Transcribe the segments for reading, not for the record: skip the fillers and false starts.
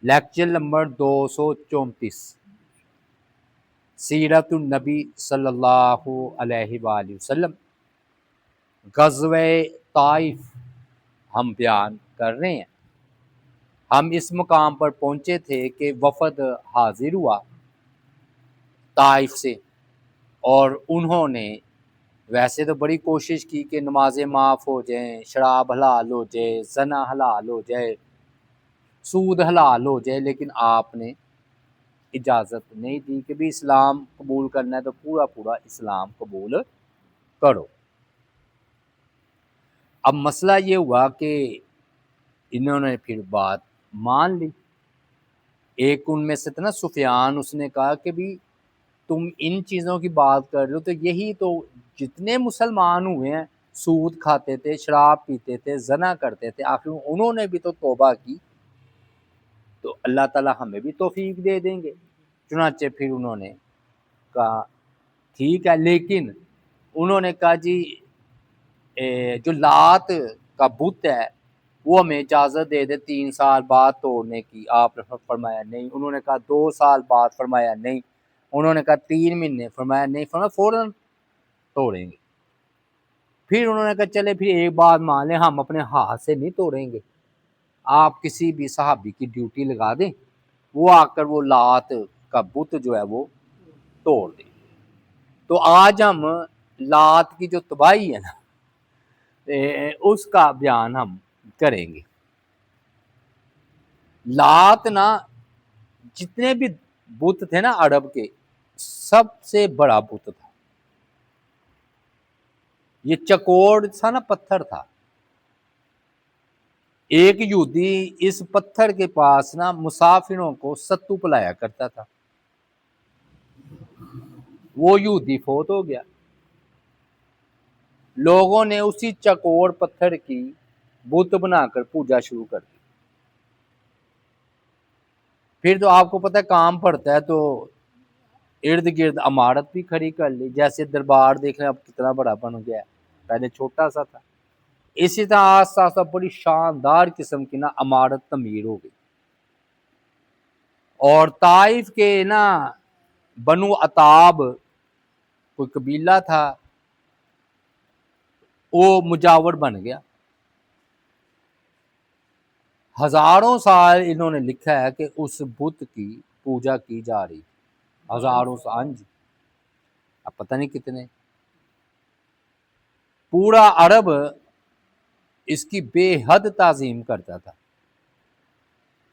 Lecture number 234، سیرت النبی صلی اللہ علیہ وآلہ وسلم، غزوہ طائف ہم بیان کر رہے ہیں۔ ہم اس مقام پر پہنچے تھے کہ وفد حاضر ہوا طائف سے، اور انہوں نے ویسے تو بڑی کوشش کی کہ نمازیں معاف ہو جائیں، شراب حلال ہو جائے، زنا حلال ہو جائے، سود حلال ہو جائے، لیکن آپ نے اجازت نہیں دی کہ بھی اسلام قبول کرنا ہے تو پورا پورا اسلام قبول کرو۔ اب مسئلہ یہ ہوا کہ انہوں نے پھر بات مان لی۔ ایک ان میں سے تھا نا سفیان، اس نے کہا کہ بھی تم ان چیزوں کی بات کر رہے ہو تو یہی تو جتنے مسلمان ہوئے ہیں سود کھاتے تھے، شراب پیتے تھے، زنا کرتے تھے، آخر انہوں نے بھی تو توبہ کی تو اللہ تعالی ہمیں بھی توفیق دے دیں گے۔ چنانچہ پھر انہوں نے کہا ٹھیک ہے، لیکن انہوں نے کہا جی جو لات کا بت ہے وہ ہمیں اجازت دے دے 3 سال بعد توڑنے کی۔ آپ نے فرمایا نہیں۔ انہوں نے کہا 2 سال بعد، فرمایا نہیں۔ انہوں نے کہا 3 مہینے، فرمایا نہیں۔ فرمایا فوراً توڑیں گے۔ پھر انہوں نے کہا چلے پھر ایک بات مان لیں، ہم اپنے ہاتھ سے نہیں توڑیں گے، آپ کسی بھی صحابی کی ڈیوٹی لگا دیں، وہ آ کر وہ لات کا بت جو ہے وہ توڑ دیں۔ تو آج ہم لات کی جو تباہی ہے نا اس کا بیان ہم کریں گے۔ لات نا جتنے بھی بت تھے نا عرب کے، سب سے بڑا بت تھا۔ یہ چکوڑ سا نا پتھر تھا۔ ایک یہودی اس پتھر کے پاس نا مسافروں کو ستو پلایا کرتا تھا۔ وہ یہودی فوت ہو گیا، لوگوں نے اسی چکوڑ پتھر کی بت بنا کر پوجا شروع کر دی۔ پھر تو آپ کو پتہ ہے کام پڑتا ہے تو ارد گرد عمارت بھی کھڑی کر لی، جیسے دربار دیکھ رہے ہیں اب کتنا بڑا بن گیا ہے، پہلے چھوٹا سا تھا۔ اسی طرح آہستہ آہستہ بڑی شاندار قسم کی نا عمارت تعمیر ہو گئی۔ اور طائف کے نا بنو عطاب کوئی قبیلہ تھا، وہ مجاور بن گیا۔ ہزاروں سال انہوں نے لکھا ہے کہ اس بت کی پوجا کی جا رہی، ہزاروں سال جی، اب پتہ نہیں کتنے۔ پورا عرب اس کی بے حد تعظیم کرتا تھا۔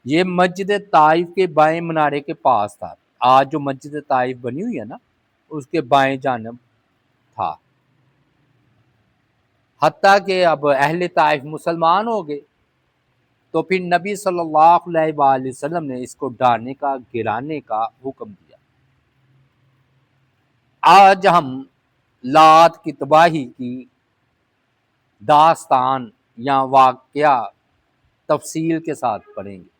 یہ مسجد طائف کے بائیں منارے کے پاس تھا۔ آج جو مسجد طائف بنی ہوئی ہے نا اس کے بائیں جانب تھا۔ حتیٰ کہ اب اہل طائف مسلمان ہو گئے تو پھر نبی صلی اللہ علیہ وآلہ وسلم نے اس کو ڈالنے کا، گرانے کا حکم دیا۔ آج ہم لات کی تباہی کی داستان یا واقعہ تفصیل کے ساتھ پڑھیں گے۔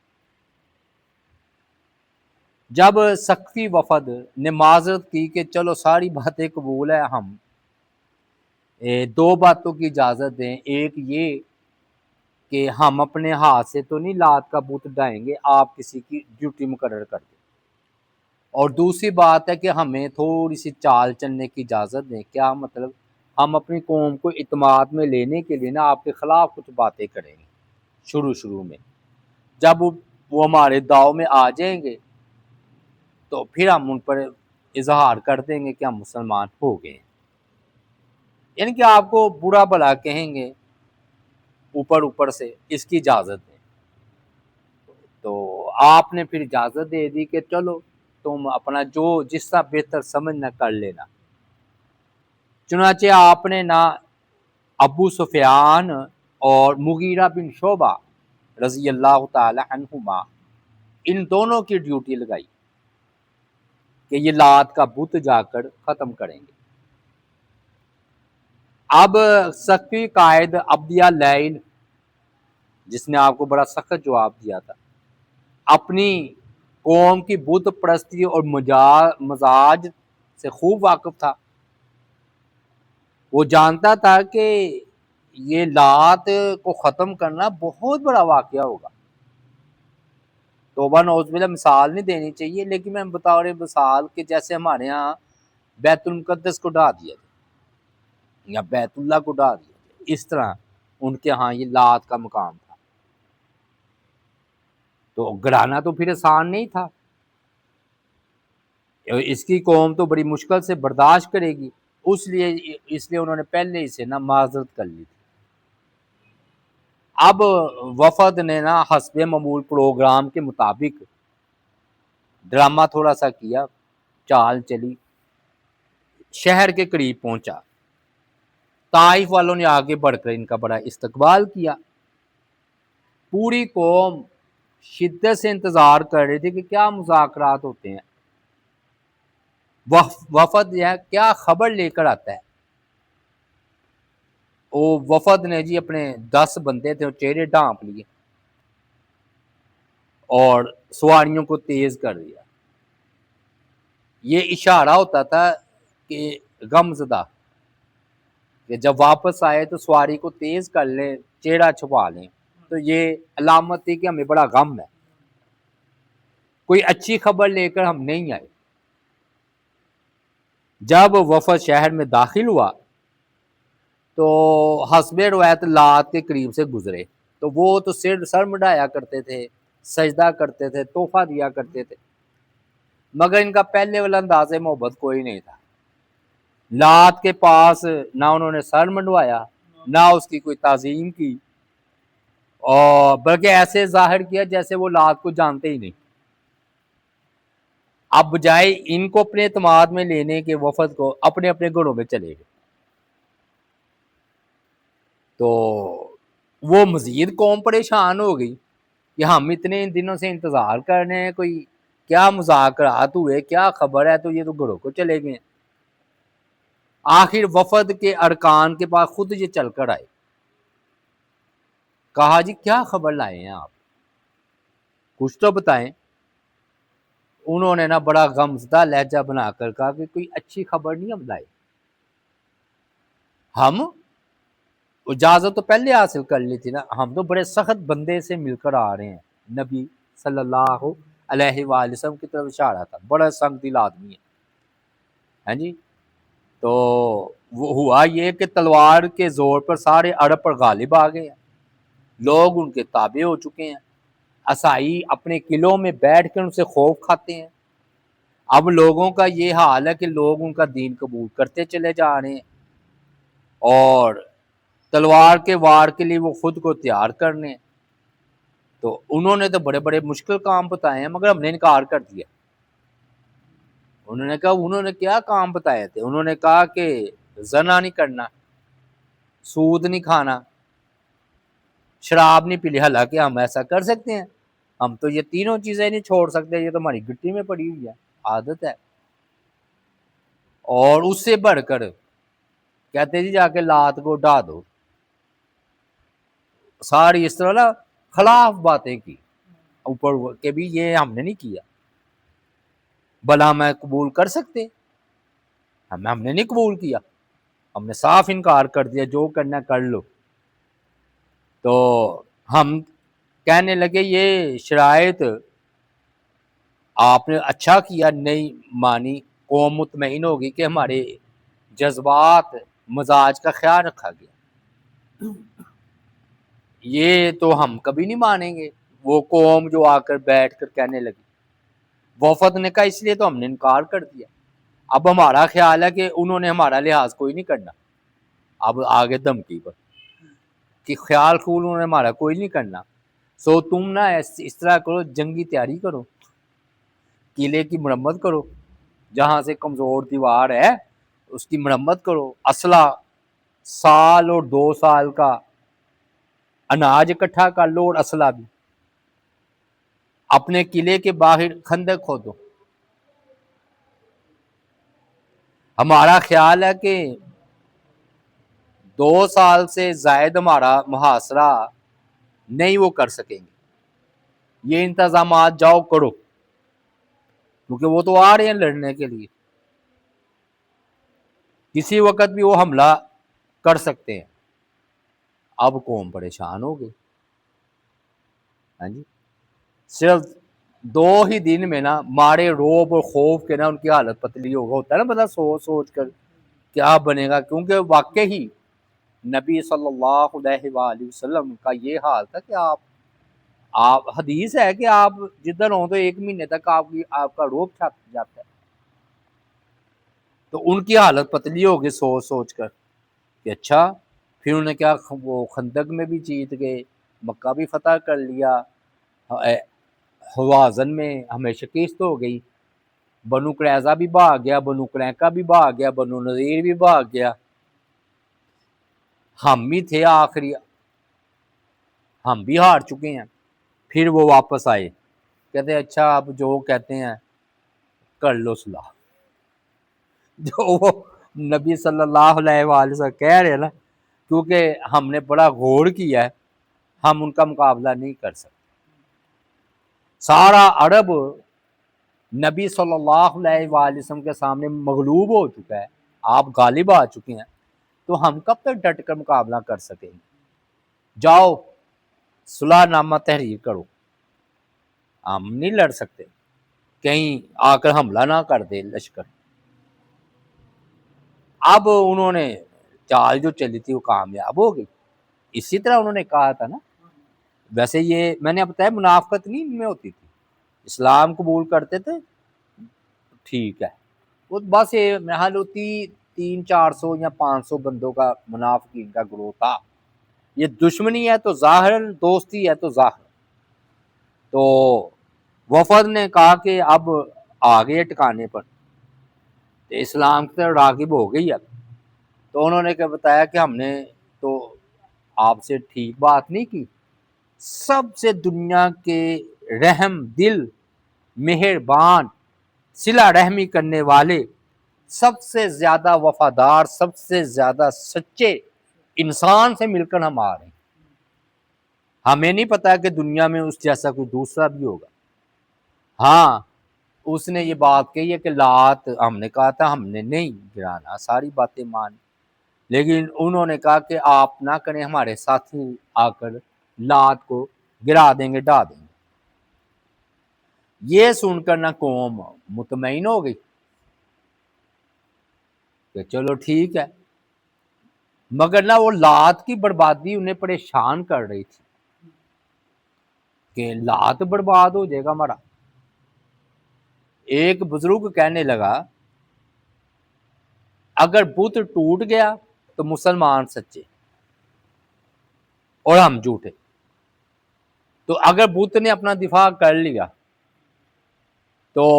جب سقفی وفد نے معذرت کی کہ چلو ساری باتیں قبول ہے، ہم 2 باتوں کی اجازت دیں، ایک یہ کہ ہم اپنے ہاتھ سے تو نہیں لات کا بت ڈائیں گے، آپ کسی کی ڈیوٹی مقرر کر دیں، اور دوسری بات ہے کہ ہمیں تھوڑی سی چال چلنے کی اجازت دیں۔ کیا مطلب؟ ہم اپنی قوم کو اعتماد میں لینے کے لیے نا آپ کے خلاف کچھ باتیں کریں گے شروع میں، جب وہ ہمارے داؤ میں آ جائیں گے تو پھر ہم ان پر اظہار کر دیں گے کہ ہم مسلمان ہو گئے ہیں، یعنی کہ آپ کو برا بھلا کہیں گے اوپر سے، اس کی اجازت دیں۔ تو آپ نے پھر اجازت دے دی کہ چلو تم اپنا جو جس طرح بہتر سمجھنا کر لینا۔ چنانچہ آپ نے نا ابو سفیان اور مغیرہ بن شعبہ رضی اللہ تعالی عنہما، ان دونوں کی ڈیوٹی لگائی کہ یہ لات کا بت جا کر ختم کریں گے۔ اب سقفی قائد عبدیہ لیل، جس نے آپ کو بڑا سخت جواب دیا تھا، اپنی قوم کی بت پرستی اور مزاج سے خوب واقف تھا۔ وہ جانتا تھا کہ یہ لات کو ختم کرنا بہت بڑا واقعہ ہوگا، تو توبہ نعوذ باللہ مثال نہیں دینی چاہیے، لیکن میں بطور مثال کہ جیسے ہمارے ہاں بیت المقدس کو ڈھا دیا جائے یا بیت اللہ کو ڈھا دیا جائے، اس طرح ان کے ہاں یہ لات کا مقام تھا، تو گرانا تو پھر آسان نہیں تھا، اس کی قوم تو بڑی مشکل سے برداشت کرے گی، اس لیے انہوں نے پہلے ہی سے نا معذرت کر لی تھی۔ اب وفد نے نا حسب معمول پروگرام کے مطابق ڈرامہ تھوڑا سا کیا، چال چلی، شہر کے قریب پہنچا، طائف والوں نے آگے بڑھ کر ان کا بڑا استقبال کیا، پوری قوم شدت سے انتظار کر رہی تھی کہ کیا مذاکرات ہوتے ہیں، وفد جو ہے کیا خبر لے کر آتا ہے۔ وہ وفد نے جی اپنے 10 بندے تھے، وہ چہرے ڈھانپ لیے اور سواریوں کو تیز کر دیا۔ یہ اشارہ ہوتا تھا کہ غم زدہ کہ جب واپس آئے تو سواری کو تیز کر لیں، چہرہ چھپا لیں، تو یہ علامت تھی کہ ہمیں بڑا غم ہے، کوئی اچھی خبر لے کر ہم نہیں آئے۔ جب وفد شہر میں داخل ہوا تو حسب روایت لات کے قریب سے گزرے، تو وہ تو سر مڈایا کرتے تھے، سجدہ کرتے تھے، تحفہ دیا کرتے تھے، مگر ان کا پہلے والا انداز محبت کوئی نہیں تھا۔ لات کے پاس نہ انہوں نے سر منڈوایا، نہ اس کی کوئی تعظیم کی، اور بلکہ ایسے ظاہر کیا جیسے وہ لات کو جانتے ہی نہیں۔ اب بجائے ان کو اپنے اعتماد میں لینے کے وفد کو اپنے اپنے گھروں میں چلے گئے، تو وہ مزید قوم پریشان ہو گئی کہ ہم اتنے دنوں سے انتظار کر رہے ہیں، کوئی کیا مذاکرات ہوئے، کیا خبر ہے، تو یہ تو گھروں کو چلے گئے۔ آخر وفد کے ارکان کے پاس خود یہ چل کر آئے، کہا جی کیا خبر لائے ہیں آپ، کچھ تو بتائیں۔ انہوں نے نا بڑا غمزدہ لہجہ بنا کر کہا کہ کوئی اچھی خبر نہیں ہم لائے، ہم اجازت تو پہلے حاصل کر لی تھی نا، ہم تو بڑے سخت بندے سے مل کر آ رہے ہیں۔ نبی صلی اللہ علیہ وآلہ وسلم کی طرف اشارہ تھا، بڑا سخت دل آدمی ہے، ہاں جی۔ تو وہ ہوا یہ کہ تلوار کے زور پر سارے عرب پر غالب آ گئے ہیں، لوگ ان کے تابع ہو چکے ہیں، عیسائی اپنے قلعوں میں بیٹھ کر ان سے خوف کھاتے ہیں۔ اب لوگوں کا یہ حال ہے کہ لوگ ان کا دین قبول کرتے چلے جا رہے ہیں، اور تلوار کے وار کے لیے وہ خود کو تیار کرنے ہیں۔ تو انہوں نے تو بڑے بڑے مشکل کام بتائے ہیں، مگر ہم نے انکار کر دیا۔ انہوں نے کہا انہوں نے کیا کام بتائے تھے؟ انہوں نے کہا کہ زنا نہیں کرنا، سود نہیں کھانا، شراب نہیں پی لی، حالانکہ ہم ایسا کر سکتے ہیں، ہم تو یہ تینوں چیزیں نہیں چھوڑ سکتے، یہ تو ہماری گٹی میں پڑی ہوئی ہے، عادت ہے۔ اور اس سے بڑھ کر کہتے جی جا کے لات کو ڈھا دو، ساری اس طرح نا خلاف باتیں کی اوپر کہ بھی یہ ہم نے نہیں کیا، بلا میں قبول کر سکتے، ہم نے نہیں قبول کیا، ہم نے صاف انکار کر دیا، جو کرنا کر لو۔ تو ہم کہنے لگے یہ شرائط آپ نے اچھا کیا نہیں مانی، قوم مطمئن ہوگی کہ ہمارے جذبات مزاج کا خیال رکھا گیا، یہ تو ہم کبھی نہیں مانیں گے۔ وہ قوم جو آ کر بیٹھ کر کہنے لگی، وفد نے کہا اس لیے تو ہم نے انکار کر دیا، اب ہمارا خیال ہے کہ انہوں نے ہمارا لحاظ کوئی نہیں کرنا، اب آگے دھمکی پر کہ خیال خول انہوں نے ہمارا کوئی نہیں کرنا، سو تم نا اس طرح کرو، جنگی تیاری کرو، قلعے کی مرمت کرو، جہاں سے کمزور دیوار ہے اس کی مرمت کرو، اسلحہ 1 اور 2 سال کا اناج اکٹھا کر لو، اور اسلحہ بھی، اپنے قلعے کے باہر خندق کھودو۔ ہمارا خیال ہے کہ 2 سال سے زائد ہمارا محاصرہ نہیں وہ کر سکیں گے، یہ انتظامات جاؤ کرو، کیونکہ وہ تو آ رہے ہیں لڑنے کے لیے، کسی وقت بھی وہ حملہ کر سکتے ہیں۔ اب قوم پریشان ہو گئی، ہاں جی، صرف دو ہی دن میں نا مارے روب اور خوف کے نا ان کی حالت پتلی ہوتا ہے نا بندہ سوچ سوچ کر کیا بنے گا، کیونکہ واقعی نبی صلی اللہ علیہ وآلہ وسلم کا یہ حال تھا کہ آپ حدیث ہے کہ آپ جدھر ہوں تو 1 مہینے تک آپ کا روب چھپ جاتا ہے. تو ان کی حالت پتلی ہوگی سوچ سوچ کر کہ اچھا. پھر انہوں نے کیا، وہ خندق میں بھی جیت گئے، مکہ بھی فتح کر لیا، حوازن میں ہمیں شکست ہو گئی، بنو قریظہ بھی بھاگ گیا، بنو قریقہ بھی بھاگ گیا، بنو نذیر بھی بھاگ گیا، ہم بھی تھے آخری، ہم بھی ہار چکے ہیں. پھر وہ واپس آئے، کہتے اچھا آپ جو کہتے ہیں کر لو صلاح. جو وہ نبی صلی اللہ علیہ وآلہ وسلم کہہ رہے ہیں نا، کیونکہ ہم نے بڑا غور کیا ہے، ہم ان کا مقابلہ نہیں کر سکتے. سارا عرب نبی صلی اللہ علیہ وآلہ وسلم کے سامنے مغلوب ہو چکا ہے، آپ غالب آ چکے ہیں، تو ہم کب تک ڈٹ کر مقابلہ کر سکیں گے؟ جاؤ صلح نامہ تحریر کرو. ہم نہیں لڑ سکتے، کہیں آ کر حملہ نہ کر دے لشکر. اب انہوں نے چال جو چلی تھی وہ کامیاب ہو گئی. اسی طرح انہوں نے کہا تھا نا، ویسے یہ میں نے بتایا منافقت نہیں ان میں ہوتی تھی، اسلام قبول کرتے تھے ٹھیک ہے، وہ بس یہ محل ہوتی 300-400 یا 500 بندوں کا منافقین کا گروہ تھا. یہ دشمنی ہے تو ظاہر، دوستی ہے تو ظاہر. تو وفد نے کہا کہ اب آگے ٹکانے پر اسلام کی طرف راغب ہو گئی. اب تو انہوں نے کیا بتایا کہ ہم نے تو آپ سے ٹھیک بات نہیں کی، سب سے دنیا کے رحم دل، مہربان، صلہ رحمی کرنے والے، سب سے زیادہ وفادار، سب سے زیادہ سچے انسان سے مل کر ہم آ رہے ہیں. ہمیں نہیں پتا کہ دنیا میں اس جیسا کوئی دوسرا بھی ہوگا. ہاں اس نے یہ بات کہی ہے کہ لات، ہم نے کہا تھا ہم نے نہیں گرانا، ساری باتیں مان، لیکن انہوں نے کہا کہ آپ نہ کریں، ہمارے ساتھی آ کر لات کو گرا دیں گے، ڈا دیں گے. یہ سن کر نہ قوم مطمئن ہو گئی کہ چلو ٹھیک ہے، مگر نہ وہ لات کی بربادی انہیں پریشان کر رہی تھی کہ لات برباد ہو جائے گا ہمارا. ایک بزرگ کہنے لگا اگر بت ٹوٹ گیا تو مسلمان سچے اور ہم جھوٹے، تو اگر بت نے اپنا دفاع کر لیا تو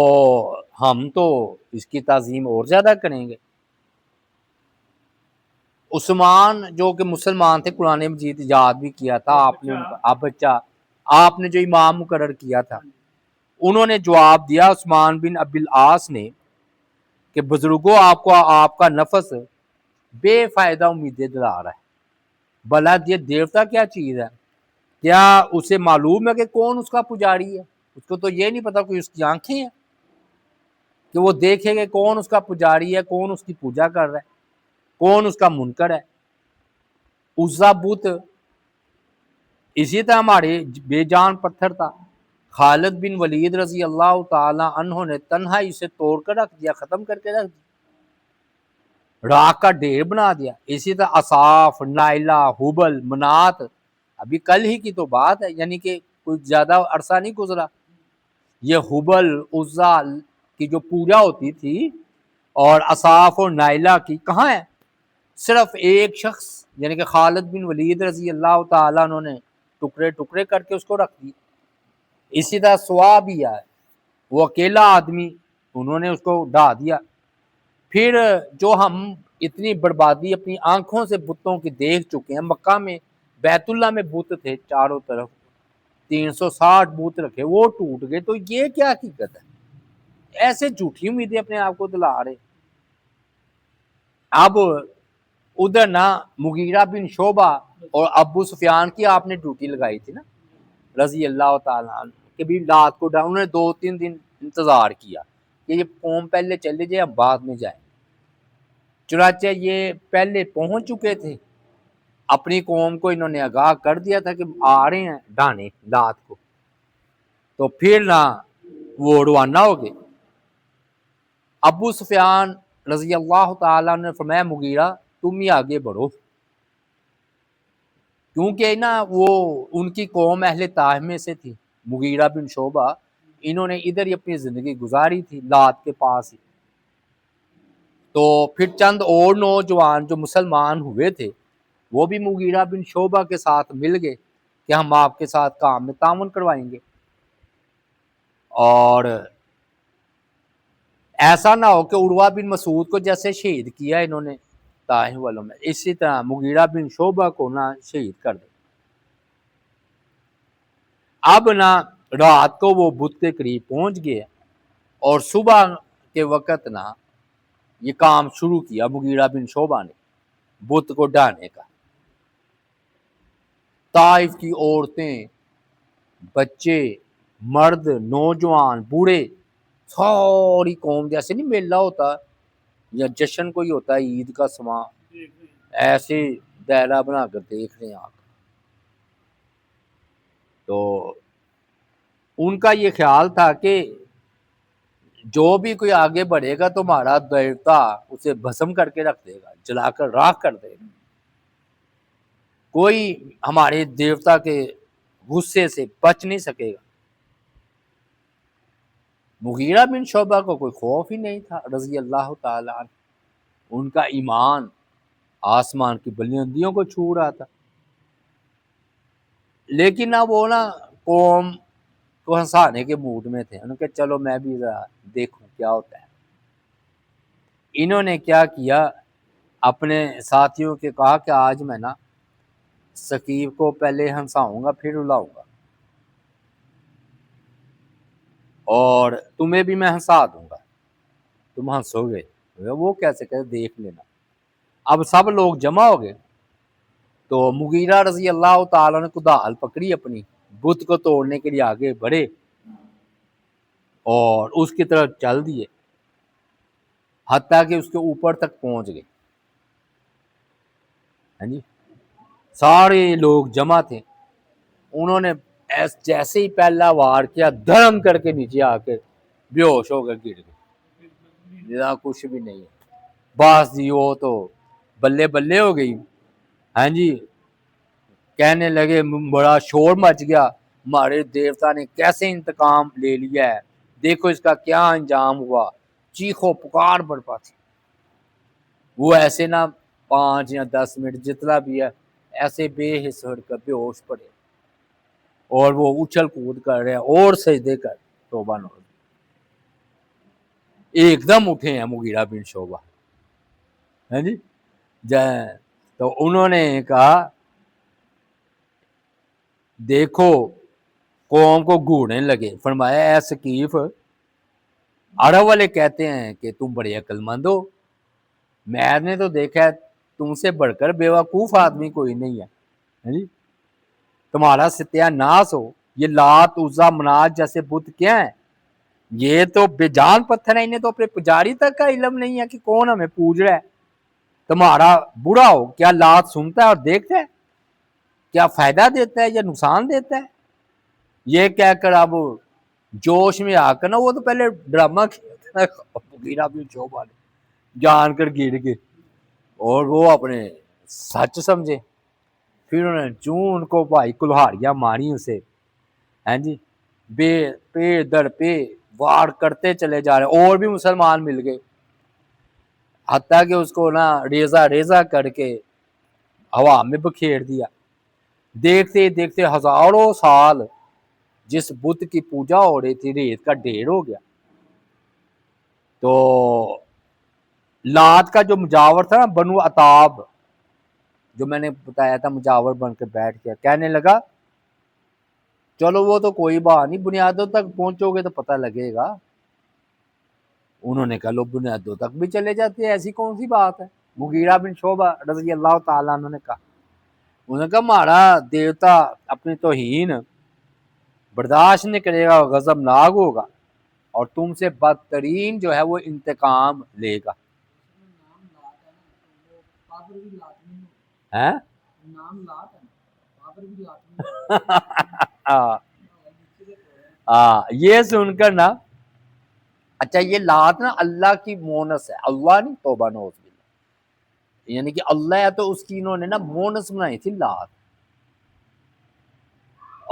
ہم تو اس کی تعظیم اور زیادہ کریں گے. عثمان جو کہ مسلمان تھے، قرآن مجید یاد بھی کیا تھا آپ نے، بچہ آپ نے جو امام مقرر کیا تھا، انہوں نے جواب دیا عثمان بن ابی العاص نے کہ بزرگوں آپ کا نفس بے فائدہ امیدیں دلا رہا ہے. بھلا یہ دیوتا کیا چیز ہے؟ کیا اسے معلوم ہے کہ کون اس کا پجاری ہے؟ اس کو تو یہ نہیں پتا کوئی اس کی آنکھیں ہیں کہ وہ دیکھے کہ کون اس کا پجاری ہے، کون اس کی پوجا کر رہا ہے، کون اس کا منکر ہے. عزا بت اسی طرح ہمارے بے جان پتھر تھا. خالد بن ولید رضی اللہ تعالی عنہ نے تنہا اسے توڑ کر رکھ دیا، ختم کر کے رکھ دیا، راک کا ڈھیر بنا دیا. اسی طرح اصاف، نائلہ، حبل، منات، ابھی کل ہی کی تو بات ہے، یعنی کہ کوئی زیادہ عرصہ نہیں گزرا. یہ حبل عزا کی جو پوجا ہوتی تھی اور اصاف اور نائلہ کی کہاں ہے؟ صرف ایک شخص یعنی کہ خالد بن ولید رضی اللہ تعالیٰ انہوں نے ٹکڑے ٹکڑے کر کے اس کو رکھ دی. اسی طرح سوا بھی ہے، وہ اکیلا آدمی، انہوں نے اس کو ڈھا دیا. پھر جو ہم اتنی بربادی اپنی آنکھوں سے بتوں کی دیکھ چکے ہیں، مکہ میں بیت اللہ میں بت تھے چاروں طرف، 360 بت رکھے، وہ ٹوٹ گئے. تو یہ کیا حقیقت ہے؟ ایسے جھوٹی امیدیں اپنے آپ کو دلا رہے. اب ادھر نا مغیرہ بن شعبہ اور ابو سفیان کی آپ نے ڈیوٹی لگائی تھی نا رضی اللہ تعالیٰ عنہ، کہ بھی رات کو انہوں نے 2-3 دن انتظار کیا کہ یہ قوم پہلے چلے جائے، اب بعد میں جائے. چنانچہ یہ پہلے پہنچ چکے تھے، اپنی قوم کو انہوں نے آگاہ کر دیا تھا کہ آ رہے ہیں ڈھانے رات کو. تو پھر نہ وہ روانہ ہو گئے. ابو سفیان رضی اللہ تعالیٰ نے فرمایا مغیرہ تم ہی آگے بڑھو، کیونکہ نا وہ ان کی قوم اہل طائف میں سے تھی. مغیرہ بن شعبہ انہوں نے ادھر ہی اپنی زندگی گزاری تھی لات کے پاس ہی. تو پھر چند اور نوجوان جو مسلمان ہوئے تھے وہ بھی مغیرہ بن شعبہ کے ساتھ مل گئے کہ ہم آپ کے ساتھ کام میں تعاون کروائیں گے. اور ایسا نہ ہو کہ عروہ بن مسعود کو جیسے شہید کیا انہوں نے طائف والوں میں، اسی طرح مغیرہ بن شعبہ کو نہ شہید کر دے. اب نہ رات کو وہ بت کے قریب پہنچ گئے اور صبح کے وقت نہ یہ کام شروع کیا مغیرہ بن شعبہ نے بت کو ڈھانے کا. طائف کی عورتیں، بچے، مرد، نوجوان، بوڑھے، ساری قوم، جیسے نہیں میلہ ہوتا یا جشن کوئی ہوتا ہے عید کا سما، ایسے دائرہ بنا کر دیکھ رہے ہیں آپ. تو ان کا یہ خیال تھا کہ جو بھی کوئی آگے بڑھے گا تو ہمارا دیوتا اسے بھسم کر کے رکھ دے گا، جلا کر راکھ کر دے گا، کوئی ہمارے دیوتا کے غصے سے بچ نہیں سکے گا. مغیرہ بن شعبہ کو کوئی خوف ہی نہیں تھا رضی اللہ تعالی عنہ، ان کا ایمان آسمان کی بلندیوں کو چھو رہا تھا. لیکن اب وہ نا قوم کو ہنسانے کے موڈ میں تھے، انہوں نے کہا چلو میں بھی ذرا دیکھوں کیا ہوتا ہے. انہوں نے کیا کیا، اپنے ساتھیوں کے کہا کہ آج میں نا ثقیف کو پہلے ہنساؤں گا پھر رلاؤں گا اور تمہیں بھی میں ہنسا دوں گا، تم ہنسو گے. وہ کیسے کہ دیکھ لینا. اب سب لوگ جمع ہو گئے تو مغیرہ رضی اللہ تعالیٰ نے کدال پکڑی اپنی، بت کو توڑنے کے لیے آگے بڑھے اور اس کی طرف چل دیے حتیٰ کہ اس کے اوپر تک پہنچ گئے. ہاں جی، سارے لوگ جمع تھے. انہوں نے جیسے ہی پہلا وار کیا دھڑم کر کے نیچے آ کے بے ہوش ہو کر گر گئے، کچھ بھی نہیں ہے. بس جی وہ تو بلے بلے ہو گئی. ہاں جی، کہنے لگے بڑا شور مچ گیا، ہمارے دیوتا نے کیسے انتقام لے لیا ہے، دیکھو اس کا کیا انجام ہوا. چیخو پکار برپا تھی. وہ ایسے نہ 5 یا 10 منٹ جتنا بھی ہے ایسے بے حس ہو کر بے ہوش پڑے اور وہ اچھل کود کر رہے ہیں اور سجدے کر توبہ نو. ایک دم اٹھے ہیں مغیرہ بن شعبہ. ہاں جی، تو انہوں نے کہا دیکھو قوم کو گھوڑنے لگے. فرمایا اے ثقیف، عرب والے کہتے ہیں کہ تم بڑے عقل مند ہو، میں نے تو دیکھا ہے تم سے بڑھ کر بیوقوف آدمی کوئی نہیں ہے. تمہارا ستیہ ناس ہو. یہ لات عزا منات جیسے بت کیا ہیں، یہ تو بے جان پتھر ہے، انہیں تو اپنے پجاری تک کا علم نہیں ہے کہ کون ہمیں پوج رہا ہے. تمہارا برا ہو، کیا لات سنتا ہے اور دیکھتا ہے، کیا فائدہ دیتا ہے یا نقصان دیتا ہے. یہ کہہ کر اب جوش میں آ کر نا وہ تو پہلے ڈرامہ کیا مغیرہ بن شعبہ نے جان کر گر کے اور وہ اپنے سچ سمجھے. پھر انہوں نے چون ان کو بھائی کلہاڑیاں ماری اسے. ہیں جی، بے پے در پے وار کرتے چلے جا رہے اور بھی مسلمان مل گئے حتیٰ کہ اس کو نا ریزہ ریزہ کر کے ہوا میں بکھیر دیا. دیکھتے دیکھتے ہزاروں سال جس بت کی پوجا ہو رہی تھی ریت کا ڈھیر ہو گیا. تو لات کا جو مجاور تھا نا بنو عطاب، جو میں نے بتایا تھا مجاور بن کے بیٹھ گیا، کہنے لگا چلو وہ تو کوئی بات نہیں، بنیادوں تک پہنچو گے تو پتہ لگے گا. انہوں نے کہا لو بنیادوں تک بھی چلے جاتے ہیں، ایسی کون سی بات ہے. مغیرہ بن شعبہ رضی اللہ تعالیٰ عنہ نے کہا، انہوں نے کہا ہمارا دیوتا اپنی توہین برداشت نہیں کرے گا، غضب ناک ہوگا اور تم سے بدترین جو ہے وہ انتقام لے گا. یہ سن کر نا اچھا یہ لات نا اللہ کی مونس ہے، اللہ نہیں، توبہ نوز باللہ، یعنی کہ اللہ ہے تو اس کی انہوں نے نا مونس بنائی تھی لات.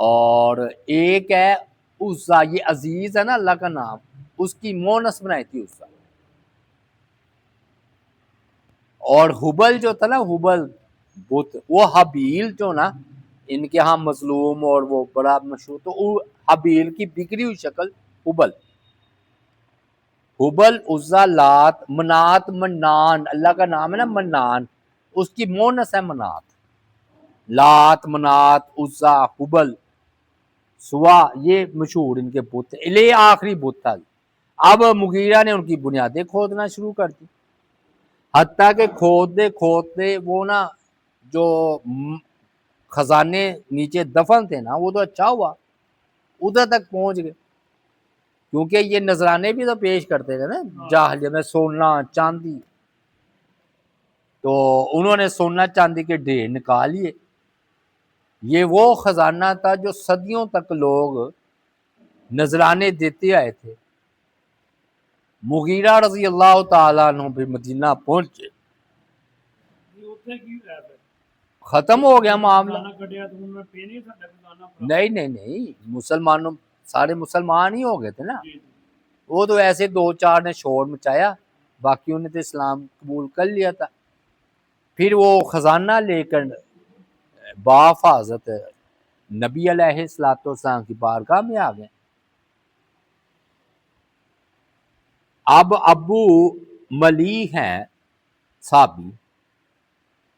اور ایک ہے عزا، یہ عزیز ہے نا اللہ کا نام، اس کی مونس بنائی تھی عزا. اور حبل جو تھا نا، حبل بت، وہ حبیل جو نا ان کے ہاں مظلوم اور وہ بڑا مشہور، تو حبیل کی بگڑی ہوئی شکل حبل. حبل، عزا، لات، منات، منان، اللہ کا نام ہے نا منان، اس کی مونس ہے منات. لات، منات، عزا، حبل، سوا، یہ مشہور ان کے بت، یہ آخری بت تھا. اب مغیرہ نے ان کی بنیادیں کھودنا شروع کر دی، حتیٰ کہ کھودتے کھودتے وہ نا جو خزانے نیچے دفن تھے نا، وہ تو اچھا ہوا ادھر تک پہنچ گئے، کیونکہ یہ نذرانے بھی تو پیش کرتے تھے نا جاہلیت میں، سونا چاندی. تو انہوں نے سونا چاندی کے ڈھیر نکال لیے. یہ وہ خزانہ تھا جو صدیوں تک لوگ نذرانے دیتے آئے تھے. مغیرہ رضی اللہ تعالیٰ عنہ بھی مدینہ پہنچے، ختم ہو گیا معاملہ. نہیں نہیں نہیں، مسلمانوں سارے مسلمان ہی ہو گئے تھے نا، وہ تو ایسے دو چار نے شور مچایا، باقیوں نے تو اسلام قبول کر لیا تھا. پھر وہ خزانہ لے کر بحفاظت نبی علیہ الصلوۃ والسلام کی بارگاہ میں آ گئے. اب ابو ملیح ہیں صحابی،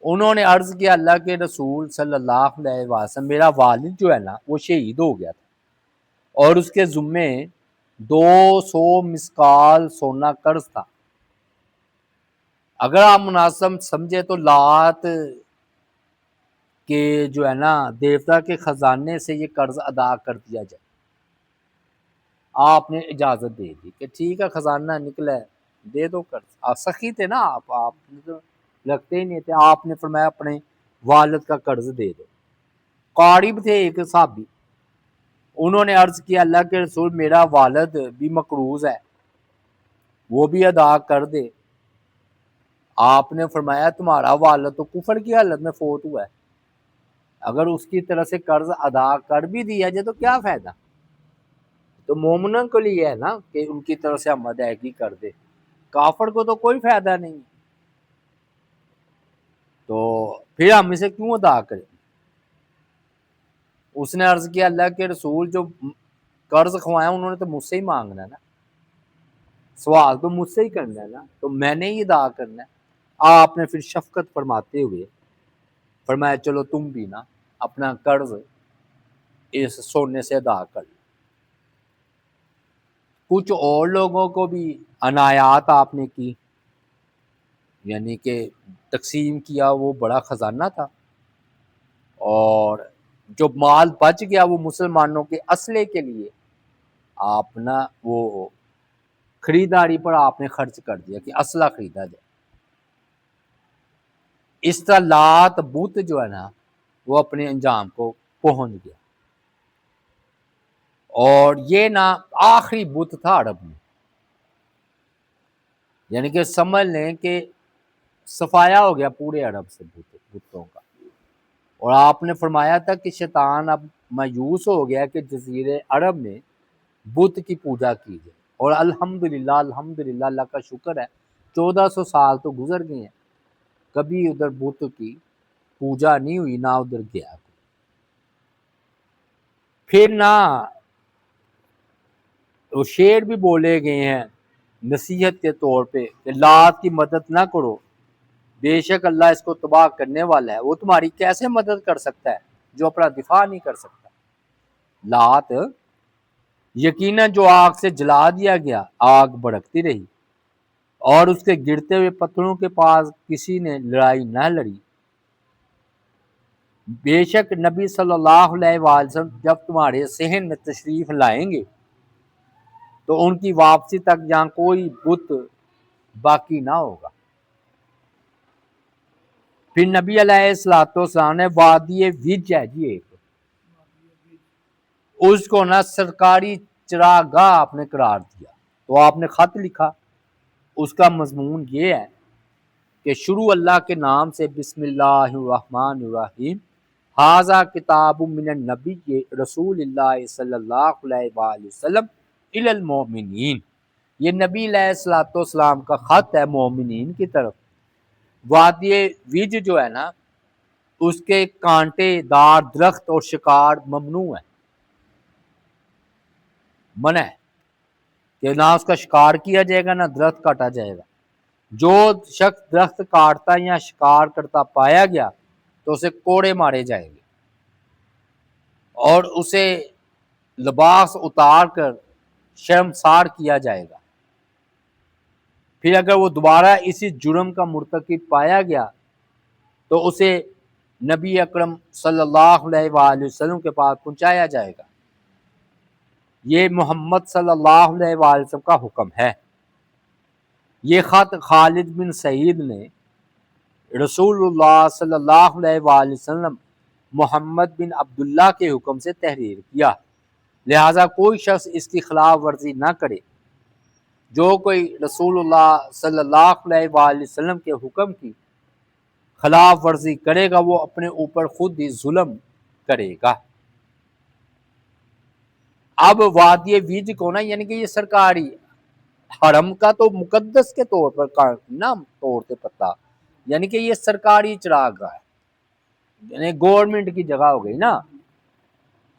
انہوں نے عرض کیا اللہ کے رسول صلی اللہ علیہ وسلم، میرا والد جو ہے نا وہ شہید ہو گیا تھا اور اس کے ذمے 200 مسکال سونا قرض تھا. اگر آپ مناسب سمجھے تو لات کہ جو ہے نا دیوتا کے خزانے سے یہ قرض ادا کر دیا جائے. آپ نے اجازت دے دی کہ ٹھیک ہے خزانہ نکلا ہے دے دو قرض. سخی تھے نا آپ نے تو لگتے ہی نہیں تھے، آپ نے فرمایا اپنے والد کا قرض دے دو. قارب تھے ایک صحابی، انہوں نے عرض کیا اللہ کے رسول میرا والد بھی مقروض ہے، وہ بھی ادا کر دے. آپ نے فرمایا تمہارا والد تو کفر کی حالت میں فوت ہوا ہے، اگر اس کی طرف سے قرض ادا کر بھی دیا جائے تو کیا فائدہ. تو مومنوں کے لیے ہے نا کہ ان کی طرف سے ہم ادائیگی کر دے، کافر کو تو کوئی فائدہ نہیں. تو پھر ہم اسے کیوں ادا کریں. اس نے عرض کیا اللہ کے رسول جو قرض کھوایا انہوں نے تو مجھ سے ہی مانگنا ہے نا، سوال تو مجھ سے ہی کرنا ہے نا، تو میں نے ہی ادا کرنا ہے. آپ نے پھر شفقت فرماتے ہوئے فرمایا چلو تم بھی نا اپنا قرض اس سونے سے ادا کر لو. کچھ اور لوگوں کو بھی عنایات آپ نے کی، یعنی کہ تقسیم کیا، وہ بڑا خزانہ تھا، اور جو مال بچ گیا وہ مسلمانوں کے اسلحے کے لیے آپ نا وہ خریداری پر آپ نے خرچ کر دیا کہ اسلحہ خریدا جائے. اس طرح لات بت جو ہے نا وہ اپنے انجام کو پہنچ گیا. اور یہ نا آخری بت تھا عرب میں، یعنی کہ سمجھ لیں کہ صفایا ہو گیا پورے عرب سے بتوں کا. اور آپ نے فرمایا تھا کہ شیطان اب مایوس ہو گیا کہ جزیرے عرب میں بت کی پوجا کی جائے. اور الحمدللہ اللہ کا شکر ہے 1400 سال تو گزر گئے ہیں، کبھی ادھر بت کی پوجا نہیں ہوئی، نہ ادھر گیا. پھر نہ وہ شعر بھی بولے گئے ہیں نصیحت کے طور پہ کہ لات کی مدد نہ کرو، بے شک اللہ اس کو تباہ کرنے والا ہے. وہ تمہاری کیسے مدد کر سکتا ہے جو اپنا دفاع نہیں کر سکتا. لات یقیناً جو آگ سے جلا دیا گیا، آگ بھڑکتی رہی اور اس کے گرتے ہوئے پتھروں کے پاس کسی نے لڑائی نہ لڑی. بے شک نبی صلی اللہ علیہ وسلم جب تمہارے صحن میں تشریف لائیں گے تو ان کی واپسی تک جہاں کوئی بت باقی نہ ہوگا. پھر نبی علیہ الصلوۃ والسلام نے وادی وج ہے جی ایک، اس کو نہ سرکاری چراگاہ آپ نے قرار دیا. تو آپ نے خط لکھا، اس کا مضمون یہ ہے کہ شروع اللہ کے نام سے، بسم اللہ الرحمن الرحیم، ھذا کتاب من النبی رسول اللہ صلی اللہ علیہ وآلہ وسلم الی المؤمنین، یہ نبی علیہ الصلوۃ والسلام کا خط ہے مومنین کی طرف۔ وادی وج جو ہے نا، اس کے کانٹے دار درخت اور شکار ممنوع ہے، منع ہے کہ نہ اس کا شکار کیا جائے گا نہ درخت کاٹا جائے گا۔ جو شخص درخت کاٹتا یا شکار کرتا پایا گیا تو اسے کوڑے مارے جائیں گے اور اسے لباس اتار کر شرمسار کیا جائے گا۔ پھر اگر وہ دوبارہ اسی جرم کا مرتکب پایا گیا تو اسے نبی اکرم صلی اللہ علیہ وآلہ وسلم کے پاس پہنچایا جائے گا۔ یہ محمد صلی اللہ علیہ وآلہ وسلم کا حکم ہے۔ یہ خط خالد بن سعید نے رسول اللہ صلی اللہ علیہ وآلہ وسلم محمد بن عبداللہ کے حکم سے تحریر کیا، لہٰذا کوئی شخص اس کی خلاف ورزی نہ کرے۔ جو کوئی رسول اللہ صلی اللہ علیہ وآلہ وسلم کے حکم کی خلاف ورزی کرے گا وہ اپنے اوپر خود ہی ظلم کرے گا۔ اب وادی ویج کو نا، یعنی کہ یہ سرکاری حرم کا تو مقدس کے طور پر نہ توڑتے پتہ، یعنی کہ یہ سرکاری چراغاہ ہے، یعنی گورنمنٹ کی جگہ ہو گئی نا۔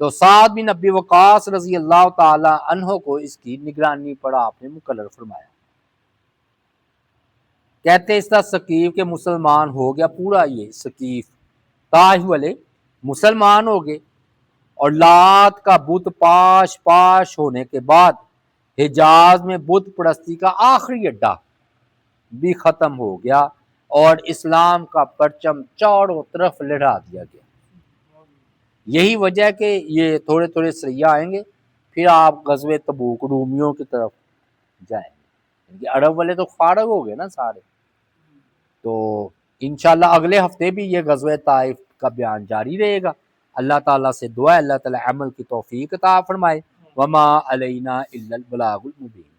تو سعد بن ابی وقاص رضی اللہ تعالی عنہ کو اس کی نگرانی پر آپ نے مقرر فرمایا۔ کہتے اس طرح ثقیف کے مسلمان ہو گیا، پورا یہ ثقیف طائف والے مسلمان ہو گئے، اور لات کا بت پاش ہونے کے بعد حجاز میں بت پرستی کا آخری اڈا بھی ختم ہو گیا اور اسلام کا پرچم چاروں طرف لہرا دیا گیا۔ یہی وجہ ہے کہ یہ تھوڑے تھوڑے سریہ آئیں گے، پھر آپ غزوہ تبوک رومیوں کی طرف جائیں گے۔ عرب والے تو فارغ ہو گئے نا سارے، تو انشاءاللہ اگلے ہفتے بھی یہ غزوہ طائف کا بیان جاری رہے گا۔ اللہ تعالیٰ سے دعا ہے اللہ تعالیٰ عمل کی توفیق عطا فرمائے۔ وما علینا الا البلاغ المبین۔